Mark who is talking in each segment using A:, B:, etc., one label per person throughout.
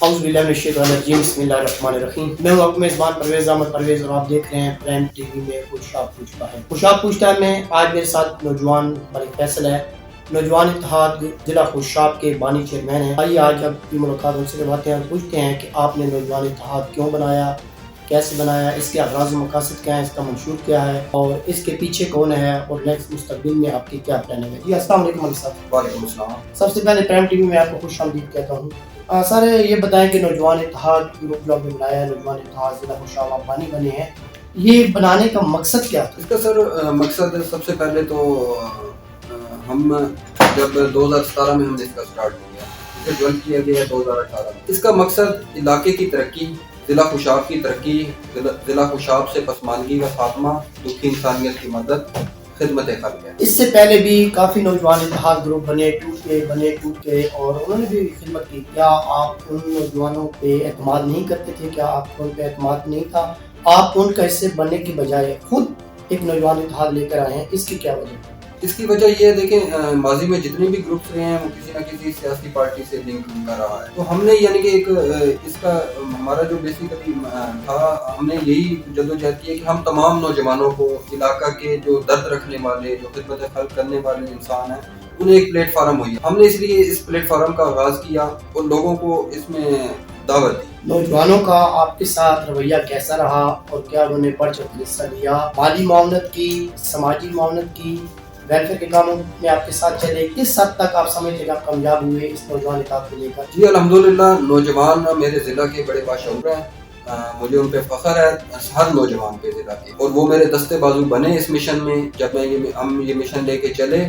A: औज़ुबिल्लाहिमिनश्शैतानिर्रजीम बिस्मिल्लाहिर्रहमानिर्रहीम। मैं हूं आपका मेज़बान परवेज़ अहमद परवेज़ और आप देख रहे हैं प्राइम टीवी में खुशाब पूछता है। खुशाब पूछता है में आज मेरे साथ नौजवान मलिक फैसल है, नौजवान इत्तेहाद जिला खुशाब के बानी चेयरमैन हैं। आइए आज आपकी मुलाकात उनसे करवाते हैं, पूछते हैं कि आपने नौजवान इत्तेहाद क्यों बनाया, कैसे बनाया, इसके अगराज़ व मकासद क्या है, इसका मंशूर क्या है और इसके पीछे कौन है और नेक्स्ट मुस्तकबिल में आपकी क्या प्लानिंग है। जी अस्सलाम वालेकुम मलिक साहब।
B: वालेकुम अस्सलाम।
A: सबसे पहले प्राइम टीवी में आपको खुशामदीद कहता हूँ। सर ये बताएं कि नौजवान इत्तेहाद ग्रुप जो आपने बनाया, नौजवान इत्तेहाद जिला खुशाब आप बानी बने हैं, ये बनाने का मकसद क्या था?
B: इसका सर मकसद सबसे पहले तो हम जब 2017 में हमने इसका स्टार्ट किया, इसे ज्वाइन किया गया 2018 में। इसका मकसद इलाके की तरक्की, जिला खुशाब की तरक्की, जिला खुशाब से पसमानगी व खात्मा, दुखी इंसानियत की मदद, खिदमत खल्क है।
A: इससे पहले भी काफ़ी नौजवान इत्तेहाद ग्रुप बने टूट के और उन्होंने भी खिदमत की। क्या आप उन नौजवानों पे एतमाद नहीं करते थे? क्या आपको उन पे एतमाद नहीं था? आप उनका हिस्से बनने की बजाय खुद एक नौजवान इत्तेहाद लेकर आए हैं, इसकी क्या वजह?
B: इसकी वजह ये है, देखें माजी में जितने भी ग्रुप्स रहे हैं वो किसी न किसी सियासी पार्टी से लिंक कर रहा है। तो हमने यानी कि एक इसका हमारा जो बेसिकली था, हमने यही जद्दोजहद की है कि हम तमाम नौजवानों को, इलाका के जो दर्द रखने वाले, जो खिदमत खल्क करने वाले इंसान हैं, उन्हें एक प्लेटफार्म हुई। हमने इसलिए इस प्लेटफार्म का आगाज़ किया और लोगों को इसमें दावत दी।
A: नौजवानों का आपके साथ रवैया कैसा रहा और क्या उन्होंने बढ़ चढ़ हिस्सा लिया? माली मावनत की, समाजी मावनत की, वेलफेयर के कामों में आपके साथ चले? किस हद तक आप समझते हैं आप कामयाब हुए इस नौजवान इत्तेहाद को लेकर?
B: जी अल्हम्दुलिल्लाह, नौजवान मेरे ज़िला के बड़े बाशऊर हैं, मुझे उन पे फ़ख्र है, हर नौजवान पे ज़िला के, और वो मेरे दस्ते बाजू बने इस मिशन में। जब हम ये मिशन लेके चले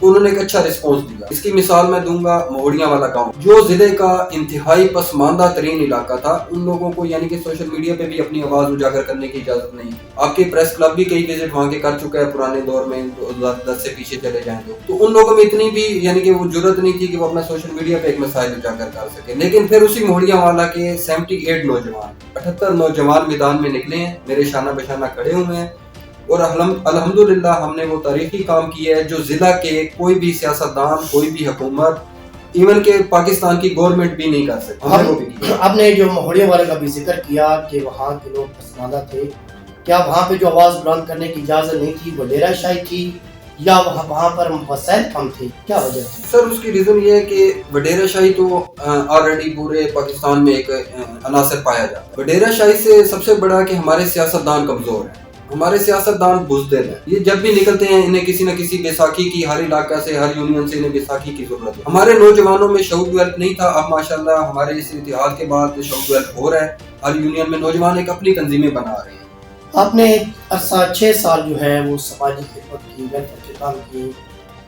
B: तो उन्होंने एक अच्छा रिस्पॉन्स दिया। इसकी मिसाल मैं दूंगा मोहड़ियाँ वाला गांव, जो जिले का इंतहाई पसमानदा तरीन इलाका था। उन लोगों को यानी कि सोशल मीडिया पे भी अपनी आवाज़ उजागर करने की इजाज़त नहीं। आपके प्रेस क्लब भी कई विजिट वहाँ के कर चुका है पुराने दौर में, 2010 से पीछे चले जाएं तो उन लोगों में इतनी भी यानी कि वो जरूरत नहीं थी कि वो अपना सोशल मीडिया पे एक मसाइल उजागर कर सके। लेकिन फिर उसी मोहड़ियाँ वाला के 78 नौजवान, 78 नौजवान मैदान में निकले हैं, मेरे शाना बशाना खड़े हुए हैं और अल्हम्दुलिल्लाह हमने वो तारीखी काम किया है जो जिला के कोई भी सियासतदान, कोई भी हुकूमत, इवन के पाकिस्तान की गवर्नमेंट भी नहीं कर सकती। हमने वो भी किया।
A: आपने जो मोहड़ियों वाले का भी जिक्र किया कि वहाँ के लोग पसमानदा थे, क्या वहाँ पे जो आवाज़ बुलंद करने की इजाज़त नहीं थी, वडेरा शाही थी या वहाँ पर वसाइल कम थे? क्या वजह थी?
B: सर उसकी रीज़न ये है कि वडेरा शाही तो ऑलरेडी पूरे पाकिस्तान में एक अनासर पाया जाता है। वडेरा शाही से सबसे बड़ा कि हमारे सियासतदान कमज़ोर हैं, हमारे सियासतदान बुज़दिल हैं। ये जब भी निकलते हैं इन्हें किसी न किसी बैसाखी की, हर इलाका से, हर यूनियन से इन्हें बैसाखी की जरूरत है। हमारे नौजवानों में शऊर डेवलप नहीं था। अब माशाल्लाह हमारे इस इतिहाद के बाद शऊर डेवलप हो रहा है। हर यूनियन में नौजवान एक अपनी तंजीमें बना रहे हैं।
A: आपने अरसा 6 साल जो है वो समाजी खिदमत की, वेलफेयर के काम किए,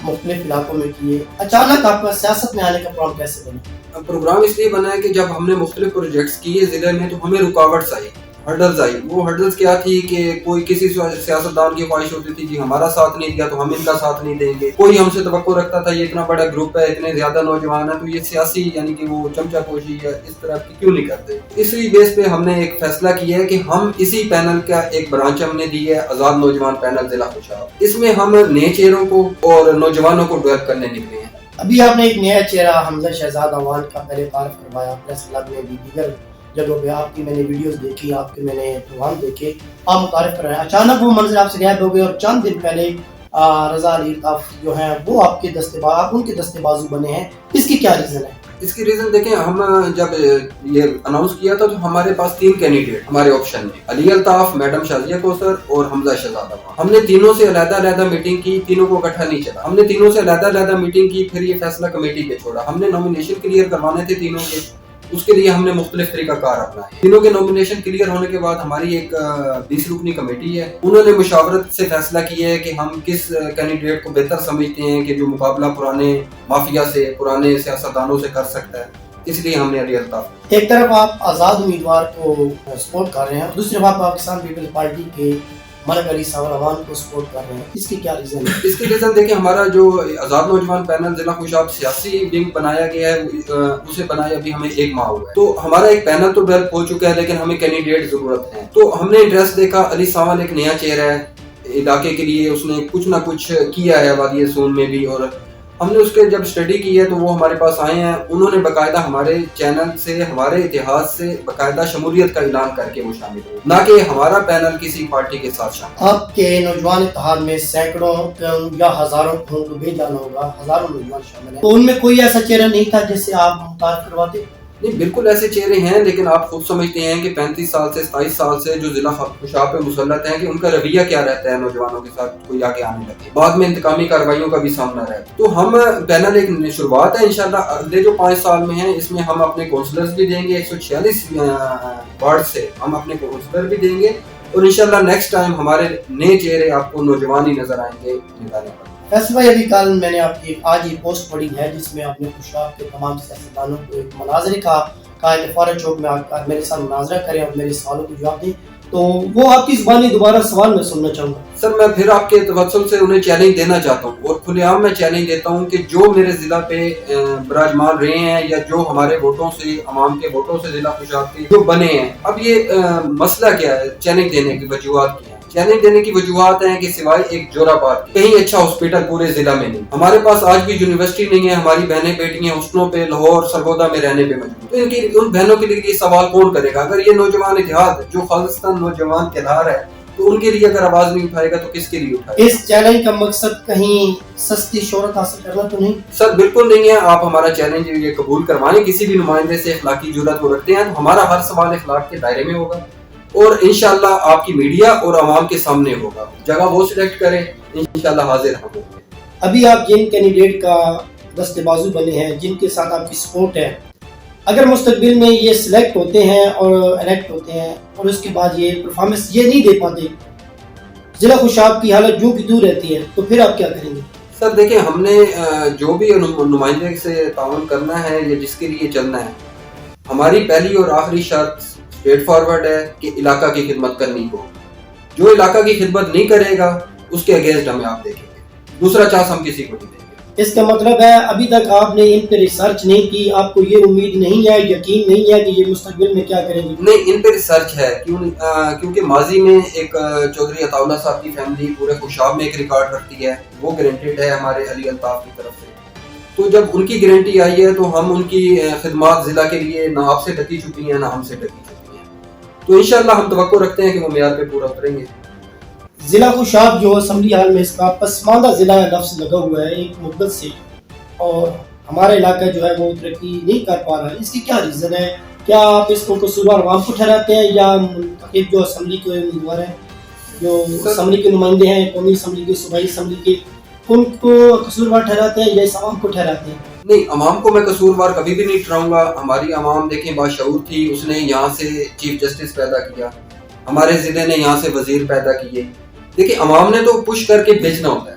A: मुख्तलिफ इलाकों में किए। अचानक आपका सियासत में आने का प्रोग्राम कैसे बना?
B: प्रोग्राम इसलिए बना है कि जब हमने मुख्तलिफ प्रोजेक्ट्स किए ज़िले में तो हमें रुकावट्स आई, हर्डल्स आई। वो हर्डल्स क्या थी कि कोई किसी सियासतदान की ख्वाहिश होती थी जी हमारा साथ नहीं दिया तो हम इनका साथ नहीं देंगे। कोई हमसे तवक्को रखता था ये इतना बड़ा ग्रुप है, इतने ज्यादा नौजवान है, तो ये सियासी यानी कि वो चमचा पोशी है इस तरह की क्यों नहीं करते। इसी बेस पे हमने एक फैसला किया है कि हम इसी पैनल का एक ब्रांच हमने दी है, आजाद नौजवान पैनल जिला खुशाब। इसमें हम नए चेहरों को और नौजवानों को डेवलप करने निकले हैं।
A: अभी आपने एक नया चेहरा हमजा शहजाद अवान का पहले तारफ करवाया प्रेस क्लब में भी, दीगर जगहों पे आपकी मैंने वीडियोस देखी, आपके मैंने प्रोग्राम देखे, आप मुतारिफ कर रहे हैं। अचानक वो मंजर आपसे गायब हो गए और चंद दिन पहले रजा अली अल्ताफ जो हैं वो आपके आप उनके दस्ते बाजू बने हैं, इसकी क्या रीज़न है?
B: इसकी रीजन देखें, हम जब ये अनाउंस किया था तो हमारे पास 3 कैंडिडेट हमारे ऑप्शन में, अली अल्ताफ, मैडम शाजिया कौसर और हमजा शहजाद अवान। हमने तीनों से अलग-अलग मीटिंग की, तीनों को इकट्ठा नहीं चला। हमने तीनों से अलग-अलग मीटिंग की, फिर ये फैसला कमेटी पे छोड़ा। हमने नॉमिनेशन क्लियर करवाने थे तीनों के, उसके लिए हमने मुख्तलिफ तरीकाकार अपनाए। तीनों के नॉमिनेशन क्लियर होने के बाद हमारी एक 20 रुकनी कमेटी है, उन्होंने मुशावरत से फैसला किया है कि हम किस कैंडिडेट को बेहतर समझते हैं कि जो मुकाबला पुराने माफिया से, पुराने सियासतदानों से कर सकता है, इसलिए हमने अली अल्ताफ।
A: एक तरफ आप आज़ाद उम्मीदवार को सपोर्ट कर रहे हैं, दूसरी तरफ आप पाकिस्तान पीपल्स पार्टी के मलिक अली सावर अवान को सपोर्ट कर रहे हैं, इसकी क्या रीज़न है?
B: इसकी रीज़न देखिए, हमारा जो आज़ाद नौजवान पैनल जिला खुशाब सियासी विंग बनाया गया है, उसे बनाया अभी हमें 1 माह हुआ है। तो हमारा एक पैनल तो डेवलप हो चुका है, लेकिन हमें कैंडिडेट जरूरत है। तो हमने इंटरेस्ट देखा, अली सावल एक नया चेहरा है इलाके के लिए, उसने कुछ ना कुछ किया है वादी सून में भी और ہم نے اس کے جب اسٹڈی کی ہے تو وہ ہمارے پاس آئے ہیں, انہوں نے باقاعدہ ہمارے چینل سے, ہمارے اتحاد سے باقاعدہ شمولیت کا اعلان کر کے وہ شامل ہوئے, نہ کہ ہمارا پینل کسی پارٹی کے ساتھ شامل.
A: آپ کے نوجوان اتحاد میں سینکڑوں یا ہزاروں کو بھی جانا ہوگا, ہزاروں نوجوان شامل ہیں, تو ان میں کوئی ایسا چہرہ نہیں تھا جس سے آپ متعارف کرواتے؟
B: نہیں, بالکل ایسے چہرے ہیں, لیکن آپ خود سمجھتے ہیں کہ 35 سال سے 27 سال سے جو ضلع خوشاب پہ مسلط ہیں کہ ان کا رویہ کیا رہتا ہے نوجوانوں کے ساتھ, کوئی آگے آنے لگے, بعد میں انتقامی کارروائیوں کا بھی سامنا رہتا ہے. تو ہم پینل ایک شروعات ہے انشاءاللہ اگلے جو 5 سال میں ہیں, اس میں ہم اپنے کونسلرز بھی دیں گے, 146 وارڈ سے ہم اپنے کونسلر بھی دیں گے, اور انشاءاللہ نیکسٹ ٹائم ہمارے نئے چہرے آپ کو نوجوان ہی نظر آئیں گے نکالنے پر.
A: فیصل بھائی, ابھی کل میں نے آپ کی آج یہ پوسٹ پڑھی ہے جس میں آپ نے خوشاب کے تمام سیاستدانوں کو ایک مناظرے کا کہا کہ فارغ چوک میں آ کر میرے ساتھ مناظرہ کریں اور میرے سوالوں کو جواب دیں, تو وہ آپ کی زبانی دوبارہ سوال میں سننا چاہوں گا.
B: سر, میں پھر آپ کے توسل سے انہیں چیلنج دینا چاہتا ہوں, اور کھلے عام میں چیلنج دیتا ہوں کہ جو میرے ضلع پہ براجمان رہے ہیں یا جو ہمارے ووٹوں سے, عوام کے ووٹوں سے ضلع خوشاب کے جو بنے ہیں, اب یہ مسئلہ کیا ہے, چیلنج دینے کی وجوہات کیا ہیں؟ چیلنج دینے کی وجوہات ہیں کہ سوائے ایک جوراباد کے کہیں اچھا ہاسپٹل پورے ضلع میں نہیں, ہمارے پاس آج بھی یونیورسٹی نہیں ہے, ہماری بہنیں بیٹیاں حسنوں پہ لاہور سرگودا میں رہنے پہ مجبور, تو ان بہنوں کے لیے یہ سوال کون کرے گا؟ اگر یہ نوجوان اتحاد جو خالصتاً نوجوان کہلار ہے تو ان کے لیے اگر آواز نہیں اٹھائے گا تو کس کے لیے اٹھائے گا؟
A: اس چیلنج کا مقصد کہیں سستی شہرت حاصل کرنا تو نہیں؟
B: سر بالکل نہیں ہے, آپ ہمارا چیلنج یہ قبول کروائیں, کسی بھی نمائندے سے اخلاقی جرات وہ رکھتے ہیں, ہمارا ہر سوال اخلاق کے دائرے میں ہوگا اور انشاءاللہ آپ کی میڈیا اور عوام کے سامنے ہوگا, جگہ وہ سلیکٹ کریں, انشاءاللہ حاضر ہم ہوں گے.
A: ابھی آپ جن کینڈیڈیٹ کا دستے بازو بنے ہیں, جن کے ساتھ آپ کی سپورٹ ہے, اگر مستقبل میں یہ سلیکٹ ہوتے ہیں اور الیکٹ ہوتے ہیں اور اس کے بعد یہ پرفارمنس یہ نہیں دے پاتے, ضلع خوشاب کی حالت جو کہ دور رہتی ہے, تو پھر آپ کیا کریں گے؟
B: سر دیکھیں, ہم نے جو بھی نمائندے سے تعاون کرنا ہے یا جس کے لیے چلنا ہے, ہماری پہلی اور آخری شرط اسٹریٹ فارورڈ ہے کہ علاقہ کی خدمت کرنی ہو. جو علاقہ کی خدمت نہیں کرے گا اس کے اگینسٹ ہمیں آپ دیکھیں گے, دوسرا چانس ہم کسی کو نہیں دیں گے.
A: اس کا مطلب ہے ابھی تک آپ نے ان پہ ریسرچ نہیں کی, آپ کو یہ امید نہیں ہے, یقین نہیں ہے کہ یہ مستقبل میں کیا کریں گے؟
B: نہیں, ان پہ ریسرچ ہے, کیونکہ ماضی میں ایک چودھری عطا اللہ صاحب کی فیملی پورے خوشاب میں ایک ریکارڈ رکھتی ہے, وہ گارنٹیڈ ہے ہمارے علی الطاف کی طرف سے. تو جب ان کی گارنٹی آئی ہے تو ہم ان کی خدمات ضلع کے لیے نہ آپ سے ڈکی چکی ہیں نہ ہم سے ڈکی چکی ہیں, تو انشاءاللہ ہم توقع رکھتے ہیں کہ وہ معیار پہ پورا اتریں گے.
A: ضلع خوشاب جو اسمبلی ہال میں اس کا پسماندہ ضلع لفظ لگا ہوا ہے ایک مدت سے, اور ہمارا علاقہ جو ہے وہ ترقی نہیں کر پا رہا ہے, اس کی کیا ریزن ہے؟ کیا آپ اس کو قصوروار عوام کو ٹھہراتے ہیں یا منتخب جو اسمبلی کے امیدوار ہیں, جو اسمبلی کے نمائندے ہیں, قومی اسمبلی کے, صوبائی اسمبلی کے, ان کو قصوروار ٹھہراتے ہیں یا اس عوام کو ٹھہراتے ہیں؟
B: نہیں, عوام کو میں قصوروار کبھی بھی نہیں ٹھہراؤں گا. ہماری عوام دیکھیں باشعور تھی, اس نے یہاں سے چیف جسٹس پیدا کیا, ہمارے ضلع نے یہاں سے وزیر پیدا کیے. دیکھیں عوام نے تو پش کر کے بھیجنا ہوتا ہے,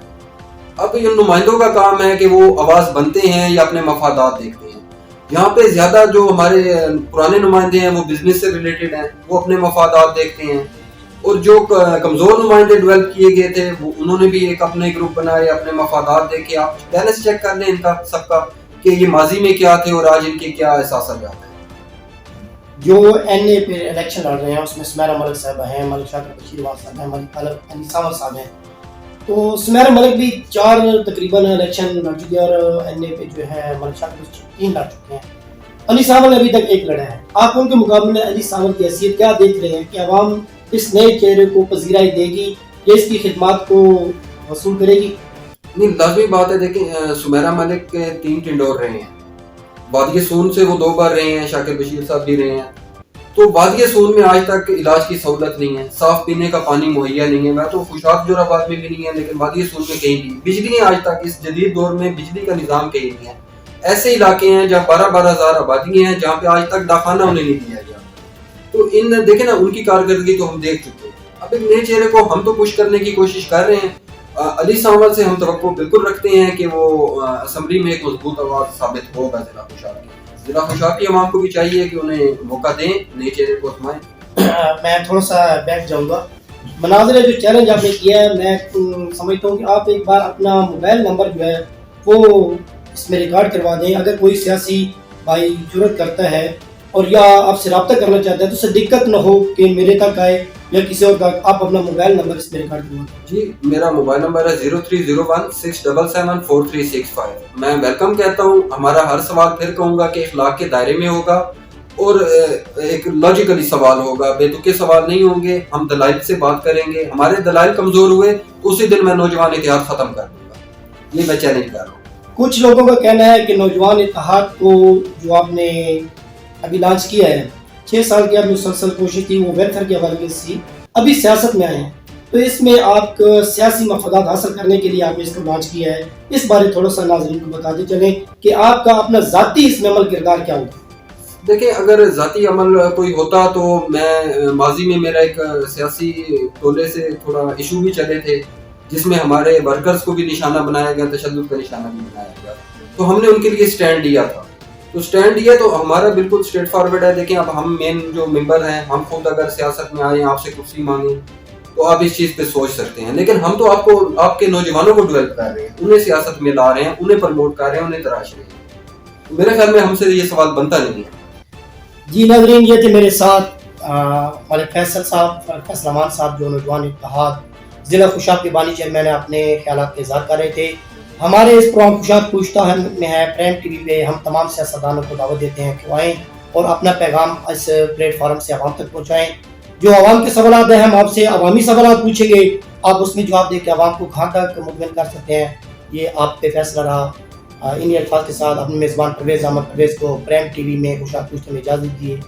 B: اب ان نمائندوں کا کام ہے کہ وہ آواز بنتے ہیں یا اپنے مفادات دیکھتے ہیں. یہاں پہ زیادہ جو ہمارے پرانے نمائندے ہیں وہ بزنس سے ریلیٹڈ ہیں, وہ اپنے مفادات دیکھتے ہیں, اور جو کمزور نمائندے ڈیولپ کیے گئے تھے وہ انہوں نے بھی ایک اپنے گروپ بنائے, اپنے مفادات دیکھے. آپ بیلنس چیک کر لیں ان کا سب کا کہ یہ ماضی میں کیا تھے اور آج ان کے کیا احساسات ہیں.
A: جو این اے پہ الیکشن لڑ رہے ہیں اس میں سمیرہ ملک صاحب ہیں, ملک شاکر بشیر صاحب ہیں, ملک علی سامر صاحب ہیں, تو سمیرہ ملک بھی 4 تقریباً الیکشن لڑ چکے ہیں اور این اے پہ جو ہے ملک شاکر 3 لڑ چکے ہیں. علی سامر نے ابھی تک 1 لڑا ہے. آپ ان کے مقابلے میں علی سامر کی حیثیت کیا دیکھ رہے ہیں کہ عوام اس نئے چہرے کو پذیرائی دے گی یا اس کی خدمات کو وصول کرے گی؟
B: نہیں, لازمی بات ہے. دیکھیں سمیرہ ملک کے 3 ٹنڈور رہے ہیں, وادی سون سے وہ 2 بار رہے ہیں, شاکر بشیر صاحب بھی رہے ہیں. تو وادی سون میں آج تک علاج کی سہولت نہیں ہے, صاف پینے کا پانی مہیا نہیں ہے. میں تو خوشاب جوراباد میں بھی نہیں ہے, لیکن وادی سون میں کہیں بھی بجلی آج تک اس جدید دور میں بجلی کا نظام کہیں نہیں ہے. ایسے علاقے ہیں جہاں 12-12 ہزار آبادی ہیں جہاں پہ آج تک داخانہ انہیں نہیں دیا گیا. تو دیکھیں نا ان کی کارکردگی تو ہم دیکھ چکے ہیں. اب ایک نئے چہرے کو ہم تو پش کرنے کی کوشش کر رہے ہیں. علی سامر سے ہم توقع بالکل رکھتے ہیں کہ وہ اسمبلی میں ایک مضبوط آواز ثابت ہوگا ضلع خوشاب کی. ضلع خوشاب کی عوام کو بھی چاہیے کہ انہیں موقع دیں, نئے چہرے کو آزمائیں.
A: میں تھوڑا سا بیٹھ جاؤں گا. مناظرہ جو چیلنج آپ نے کیا ہے, میں سمجھتا ہوں کہ آپ ایک بار اپنا موبائل نمبر جو ہے وہ اس میں ریکارڈ کروا دیں. اگر کوئی سیاسی بھائی جرات کرتا ہے और या आपसे रब्ता करना चाहते हैं तो उससे दिक्कत न हो कि मेरे तक आए या किसी और तक, आप अपना मोबाइल नंबर इसमें रिकॉर्ड करवा दें।
B: जी, मेरा मोबाइल नंबर है 0301677435। मैं वेलकम कहता हूँ। हमारा हर सवाल फिर कहूँगा कि इखलाक के दायरे में होगा और एक लॉजिकली सवाल होगा, बेतुके सवाल नहीं होंगे। हम दलाइल से बात करेंगे। हमारे दलाइल कमजोर हुए तो उसी दिन मैं नौजवान इतिहाद खत्म कर दूंगा। ये मैं चैलेंज कर रहा हूँ।
A: कुछ लोगों का कहना है कि नौजवान इत्तेहाद को जो आपने अभी लॉन्च किया है, 6 साल की आपने मुसलसल कोशिश की, वो वेलफेयर के हवाले से थी, अभी सियासत में आए हैं, तो इसमें आप सियासी मफादात हासिल करने के लिए आपने इसको लॉन्च किया है। इस बारे थोड़ा सा नाज़रीन को बताते चलें कि आपका अपना ज़ाती इसमें अमल किरदार क्या होगा।
B: देखिए, अगर ज़ाती अमल कोई होता तो मैं माजी में मेरा एक सियासी टोले से थोड़ा इशू भी चले थे, जिसमें हमारे वर्कर्स को भी निशाना बनाया गया, तशद्दुद का निशाना भी बनाया गया, तो हमने उनके लिए स्टैंड लिया था। तो स्टैंड लिया तो हमारा बिल्कुल स्ट्रेट फॉरवर्ड है। देखिए, अब हम मेन जो मेंबर हैं, हम खुद अगर सियासत में आए, आपसे कुर्सी मांगे, तो आप इस चीज़ पे सोच सकते हैं। लेकिन हम तो आपको, आपके नौजवानों को डेवलप कर रहे हैं, उन्हें सियासत में ला रहे हैं, उन्हें प्रमोट कर रहे हैं, उन्हें तराश रहे हैं। तो मेरे ख्याल में हमसे ये सवाल बनता नहीं है।
A: जी नाज़रीन, ये थे मेरे साथ हमारे फैसल साहब, फैसल अमान साहब, जो नौजवान इत्तेहाद ज़िला खुशाब के बानी चेयरमैन अपने ख्यालात के इज़हार कर रहे थे। हमारे इस प्रोग्राम खुशाब पूछता है में है प्राइम टीवी पे हम तमाम सियासतदानों को दावत देते हैं कि आएँ और अपना पैगाम इस प्लेटफॉर्म से आवाम तक पहुँचाएँ। जो आवाम के सवाल हैं, हम आपसे अवामी सवाल पूछेंगे, आप उसमें जवाब दे के आवाम को कहाँ तक मुतमईन कर सकते हैं, ये आप पे फैसला रहा। इन अल्फाज के साथ अपने मेज़बान परवेज़ अहमद परवेज़ को प्राइम टीवी में खुशाब पूछते में इजाज़त दीजिए।